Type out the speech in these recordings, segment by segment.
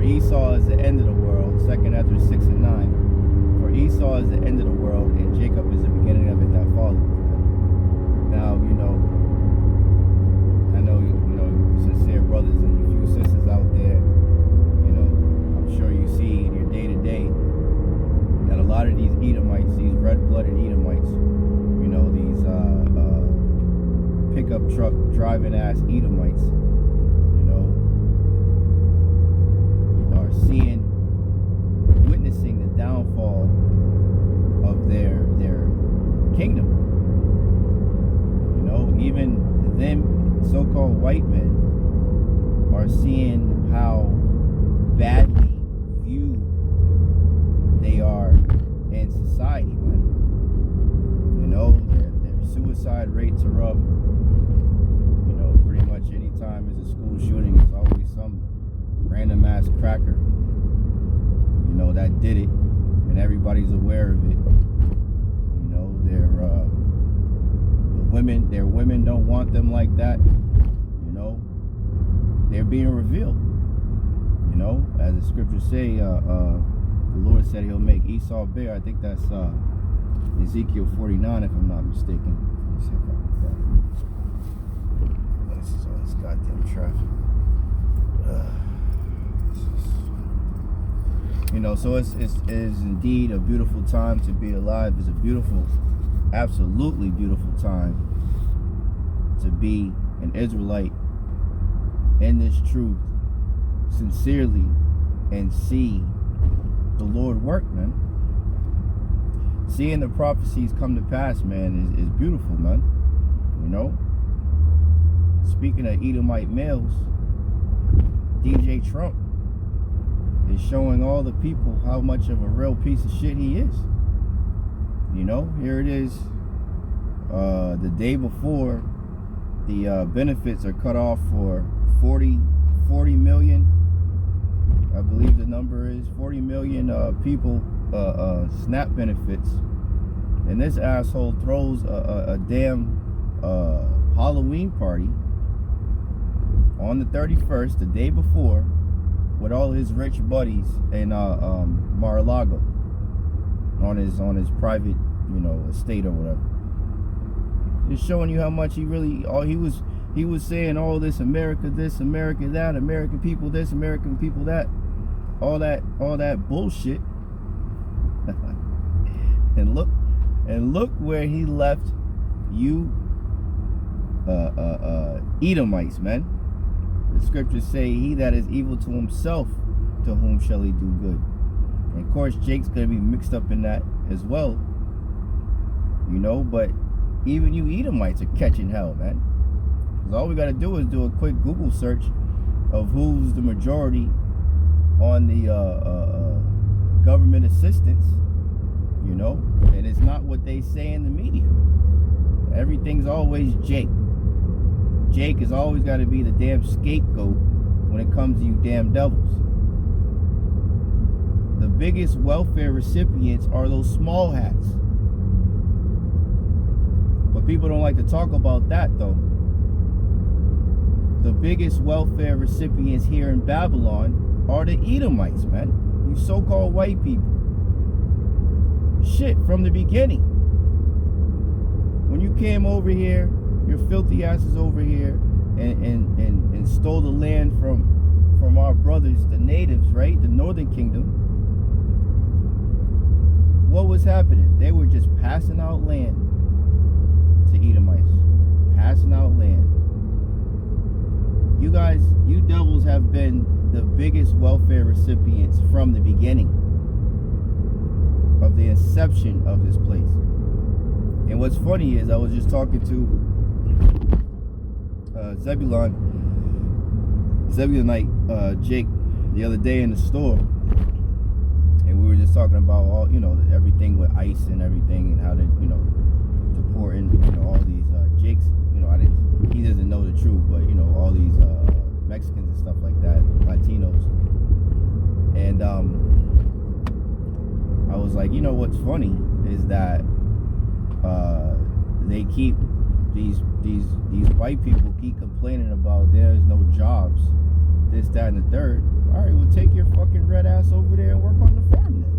Esau is the end of the world. 2nd Ezra 6 and 9. For Esau is the end of the world, and Jacob is the beginning of it that followeth. Now, I know sincere brothers and a few sisters out there, I'm sure you see in your day-to-day that a lot of these Edomites, these red-blooded Edomites, these pickup truck driving ass Edomites, are witnessing the downfall of their kingdom. Even them so-called white men are seeing how badly viewed they are in society, man. Their suicide rates are up. Pretty much any time there's a school shooting, it's always some random ass cracker, that did it, and everybody's aware of it. Their women don't want them like that. They're being revealed. As the scriptures say, the Lord said He'll make Esau bare. I think that's Ezekiel 49, if I'm not mistaken. Let me see if I can get that. This is all this goddamn traffic. So it is indeed a beautiful time to be alive. It's a beautiful, absolutely beautiful time to be an Israelite in this truth sincerely and see the Lord work, man. Seeing the prophecies come to pass, man, is beautiful, man. Speaking of Edomite males, DJ Trump is showing all the people how much of a real piece of shit he is. Here it is, the day before the benefits are cut off for 40 million. I believe the number is 40 million people SNAP benefits, and this asshole throws a damn Halloween party on the 31st, the day before, with all his rich buddies in Mar-a-Lago on his private estate or whatever. Just showing you how much he was saying all this America that, American people this, American people that, all that bullshit. and look where he left you Edomites, man. The scriptures say, he that is evil to himself, to whom shall he do good? And of course Jake's gonna be mixed up in that as well. But even you Edomites are catching hell, man. Because all we gotta do is do a quick Google search of who's the majority on the government assistance, and it's not what they say in the media. Everything's always Jake. Jake has always got to be the damn scapegoat when it comes to you damn devils. The biggest welfare recipients are those small hats. But people don't like to talk about that, though. The biggest welfare recipients here in Babylon are the Edomites, man. You so-called white people. Shit, from the beginning. When you came over here, your filthy asses over here, and stole the land from our brothers, the natives, right? The Northern Kingdom. What was happening? They were just passing out land to Edomites. Passing out land. You guys, you devils have been the biggest welfare recipients from the beginning of the inception of this place. And what's funny is I was just talking to Zebulonite Jake the other day in the store, and we were just talking about all everything with ICE and everything, and how they deporting all these Jakes. He doesn't know the truth, but all these Mexicans and stuff like that, Latinos. And I was like, what's funny is that they keep these white people keep complaining about there's no jobs, this, that, and the third. All right, well, take your fucking red ass over there and work on the farm then.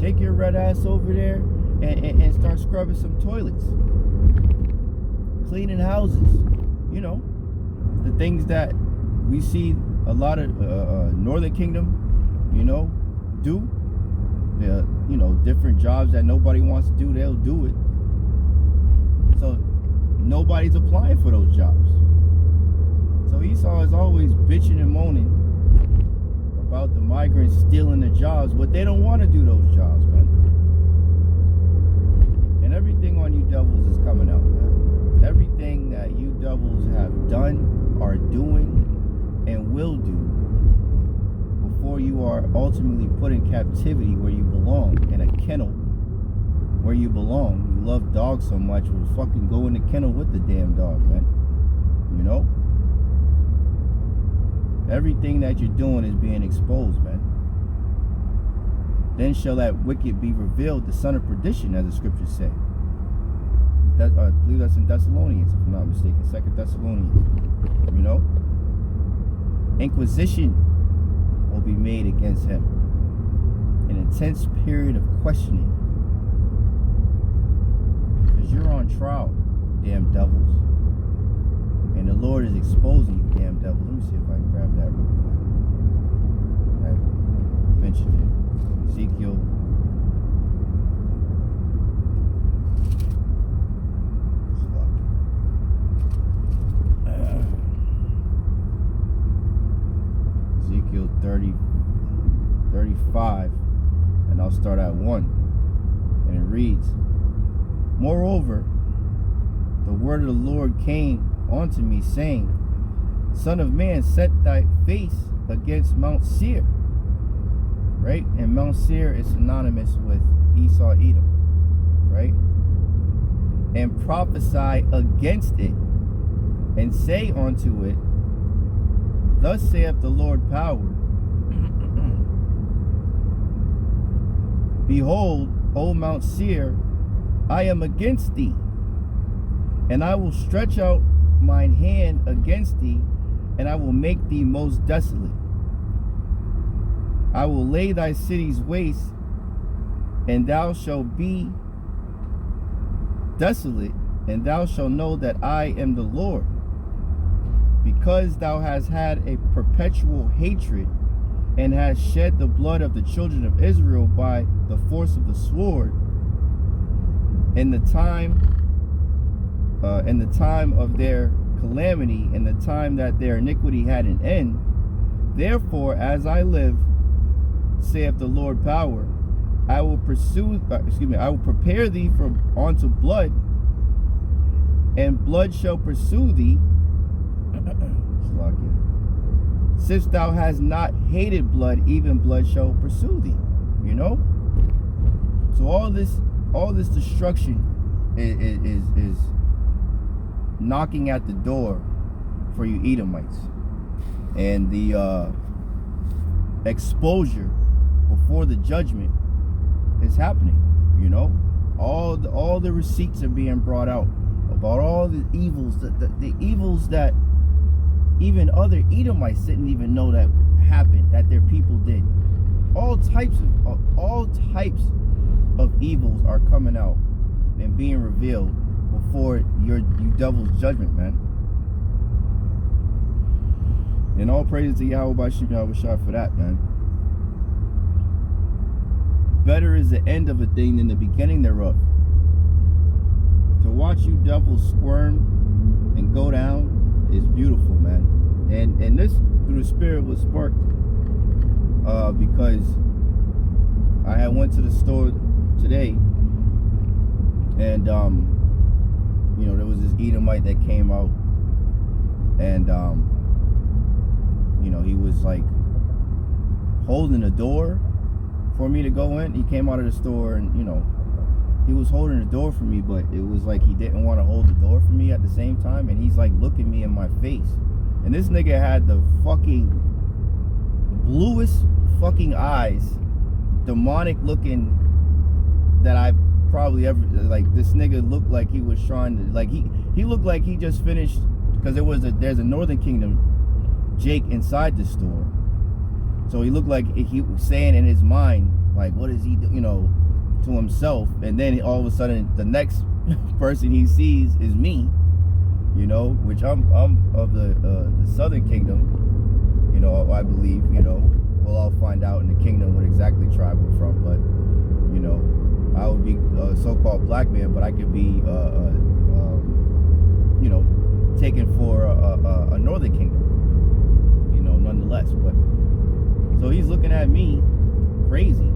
Take your red ass over there and start scrubbing some toilets, cleaning houses. You know, the things that we see a lot of Northern Kingdom, you know, do. You know, different jobs that nobody wants to do, they'll do it. So nobody's applying for those jobs. So Esau is always bitching and moaning about the migrants stealing the jobs, but they don't want to do those jobs, man. And everything on you devils is coming out, man. Everything that you devils have done, are doing, and will do before you are ultimately put in captivity where you belong, in a kennel where you belong. You love dogs so much, we'll fucking go in the kennel with the damn dog, man. You know? Everything that you're doing is being exposed, man. Then shall that wicked be revealed, the son of perdition, as the scriptures say. I believe that's in Thessalonians, if I'm not mistaken. 2 Thessalonians. You know? Inquisition will be made against him. An intense period of questioning. Because you're on trial, damn devils. And the Lord is exposing you, damn devils. Let me see if I can grab that real quick. I mentioned it. Ezekiel. Ezekiel 35, and I'll start at 1. And it reads, Moreover, the word of the Lord came unto me, saying, Son of man, set thy face against Mount Seir. Right? And Mount Seir is synonymous with Esau, Edom. Right? And prophesy against it, and say unto it, Thus saith the Lord power, Behold, O Mount Seir, I am against thee, and I will stretch out mine hand against thee, and I will make thee most desolate. I will lay thy cities waste, and thou shalt be desolate, and thou shalt know that I am the Lord. Because thou hast had a perpetual hatred, and hast shed the blood of the children of Israel by the force of the sword, in the time of their calamity, in the time that their iniquity had an end. Therefore, as I live, saith the Lord power, I will I will prepare thee unto blood, and blood shall pursue thee. Since thou hast not hated blood, even blood shall pursue thee. You know? So all this destruction is knocking at the door for you Edomites. And the exposure before the judgment is happening. You know? All the receipts are being brought out about all the evils, the evils that even other Edomites didn't even know that happened, that their people did. All types of evils are coming out and being revealed before you devil's judgment, man. And all praises to Bahasham, Yahawashi for that, man. Better is the end of a thing than the beginning thereof. To watch you devils squirm and go down is beautiful, man. And this through the spirit was sparked because I had went to the store today, and you know, there was this Edomite that came out, and you know, he was like holding the door for me to go in. He came out of the store, and you know, he was holding the door for me, but it was like he didn't want to hold the door for me at the same time, and he's like looking me in my face. And this nigga had the fucking bluest fucking eyes, demonic looking, that I've probably ever, like, this nigga looked like he was trying to, like, he looked like he just finished, because there's a Northern Kingdom Jake inside the store. So he looked like he was saying in his mind, like, what does he do, to himself? And then all of a sudden, the next person he sees is me, which I'm of the Southern Kingdom, I believe, we'll all find out in the kingdom what exactly tribe we're from, but, I would be a so-called black man, but I could be, taken for a Northern Kingdom, nonetheless. But so he's looking at me crazy,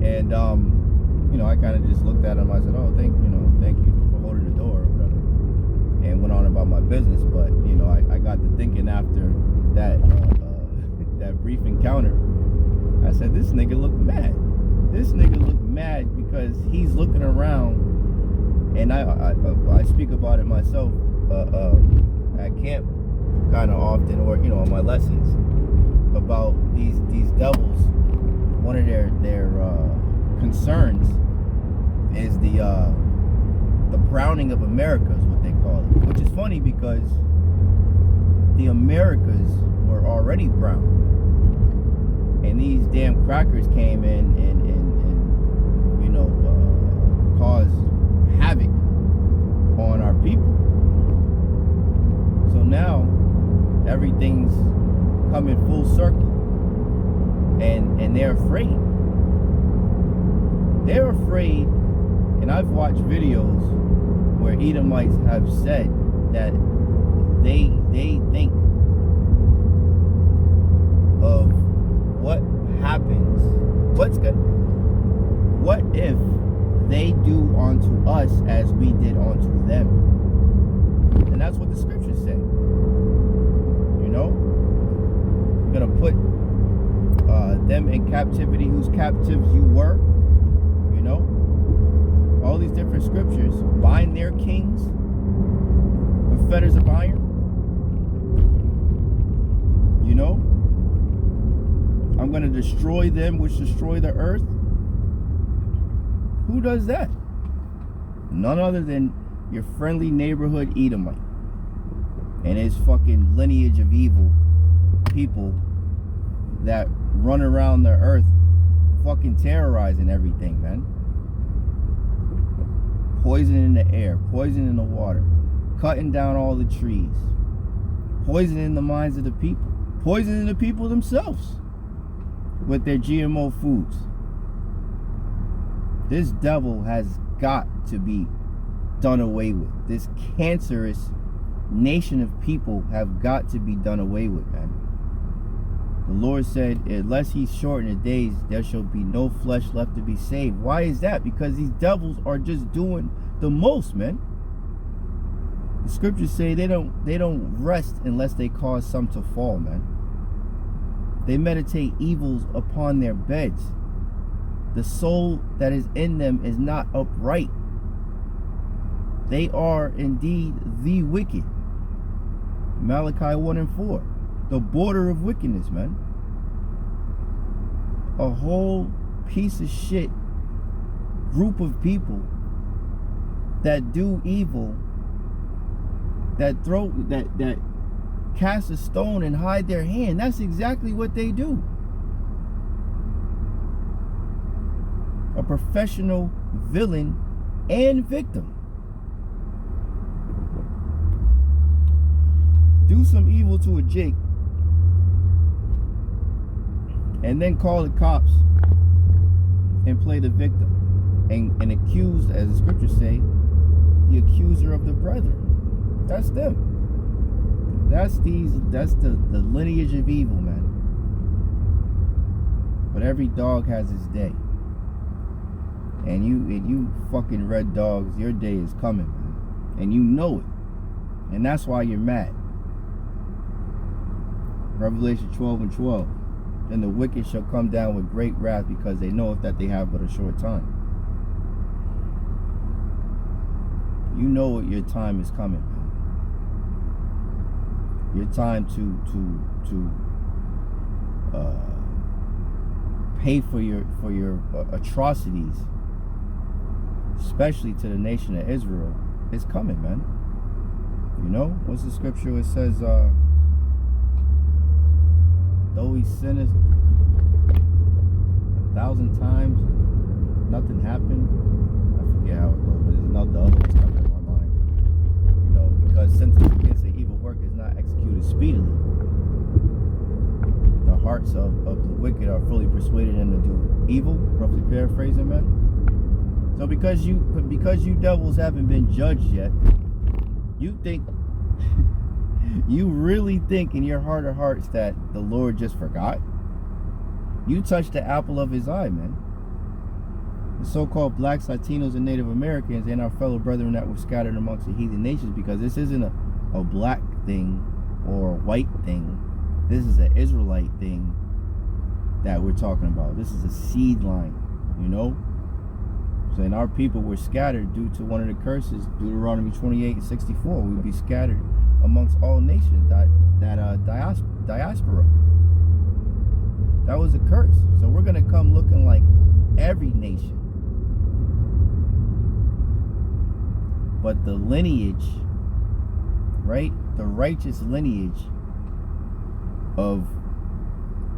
and I kind of just looked at him. I said, "Oh, thank you for holding the door," or whatever, and went on about my business. But I got to thinking after that that brief encounter. I said, "This nigga look mad. This nigga look mad because he's looking around." And I speak about it myself at camp kind of often, or on my lessons, about these devils. One of their concerns is the browning of America, is what they call it, which is funny because the Americas were already brown, and these damn crackers came in and caused havoc on our people. So now everything's coming full circle, and they're afraid. They're afraid, and I've watched videos where Edomites have said that they think of what happens. What if they do unto us as we did unto them? And that's what the scriptures say. You're gonna put them in captivity whose captives you were. All these different scriptures. Bind their kings with fetters of iron. I'm gonna destroy them which destroy the earth. Who does that? None other than your friendly neighborhood Edomite and his fucking lineage of evil people that run around the earth fucking terrorizing everything, man. Poisoning the air, poisoning the water, cutting down all the trees, poisoning the minds of the people, poisoning the people themselves with their GMO foods. This devil has got to be done away with. This cancerous nation of people have got to be done away with, man. The Lord said, unless he shorten the days, there shall be no flesh left to be saved. Why is that? Because these devils are just doing the most, man. The scriptures say they don't rest unless they cause some to fall, man. They meditate evils upon their beds. The soul that is in them is not upright. They are indeed the wicked. Malachi 1 and 4. The border of wickedness, man. A whole piece of shit group of people that do evil, that cast a stone and hide their hand. That's exactly what they do. A professional villain and victim. Do some evil to a Jake and then call the cops and play the victim and accuse, as the scriptures say, the accuser of the brethren. That's them. That's the lineage of evil, man. But every dog has its day. And you fucking red dogs, your day is coming, man. And you know it. And that's why you're mad. Revelation 12 and 12. Then the wicked shall come down with great wrath, because they knoweth that they have but a short time. You know what your time is coming, man. Your time to pay for your atrocities, especially to the nation of Israel, is coming, man. What's the scripture? It says though he sinned 1,000 times, nothing happened. I forget how it goes, but there's another other one stuck in my mind. You know, because sentence against an evil work is not executed speedily. The hearts of the wicked are fully persuaded them to do evil, roughly paraphrasing, man. So because you devils haven't been judged yet, you think, you really think in your heart of hearts that the Lord just forgot? You touched the apple of his eye, man. The so-called blacks, Latinos, and Native Americans and our fellow brethren that were scattered amongst the heathen nations, because this isn't a black thing or a white thing. This is an Israelite thing that we're talking about. This is a seed line, you know? So, and our people were scattered due to one of the curses, Deuteronomy 28:64. We would be scattered amongst all nations, diaspora. That was a curse. So we're going to come looking like every nation. But the lineage, right? The righteous lineage of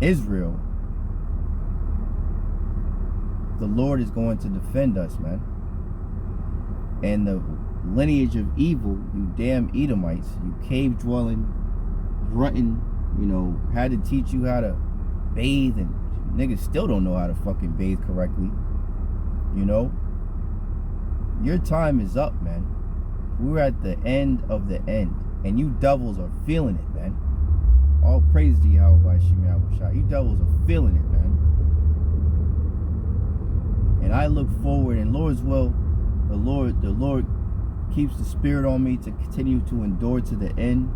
Israel, the Lord is going to defend us, man. And the lineage of evil, you damn Edomites, you cave dwelling, grunting, you know, had to teach you how to bathe, and niggas still don't know how to fucking bathe correctly. You know, your time is up, man. We're at the end of the end, and you devils are feeling it, man. All praise to Yahawashi, Yahawashi. You devils are feeling it, man. And I look forward, and Lord's will, the Lord keeps the spirit on me to continue to endure to the end.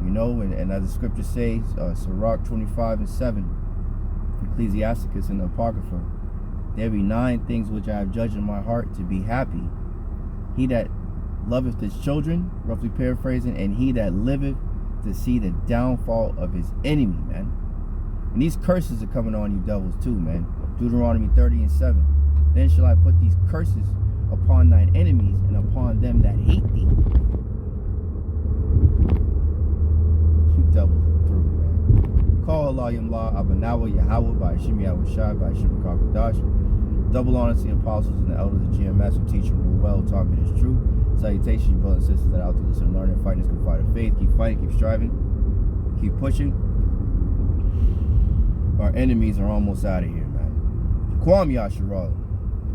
You know, and as the scripture says, Sirach 25:7, Ecclesiasticus in the Apocrypha, there be 9 things which I have judged in my heart to be happy. He that loveth his children, roughly paraphrasing, and he that liveth to see the downfall of his enemy, man. And these curses are coming on you devils too, man. Deuteronomy 30:7. Then shall I put these curses upon thine enemies and upon them that hate thee. Devils are through, man. Call Halal Yamla Abanawa Yahawah Bahasham Yahawashi Bahasham Kakadash. Double honor to the apostles and the elders of GMS who teach and rule well, taught me this truth. Salutations, you brothers and sisters that are out there listening, learning, fighting this good fight of faith. Keep fighting, keep striving, keep pushing. Our enemies are almost out of here, man. Kwam Yasharal,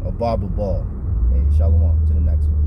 a Baba Ball. Hey, shalom. To the next one.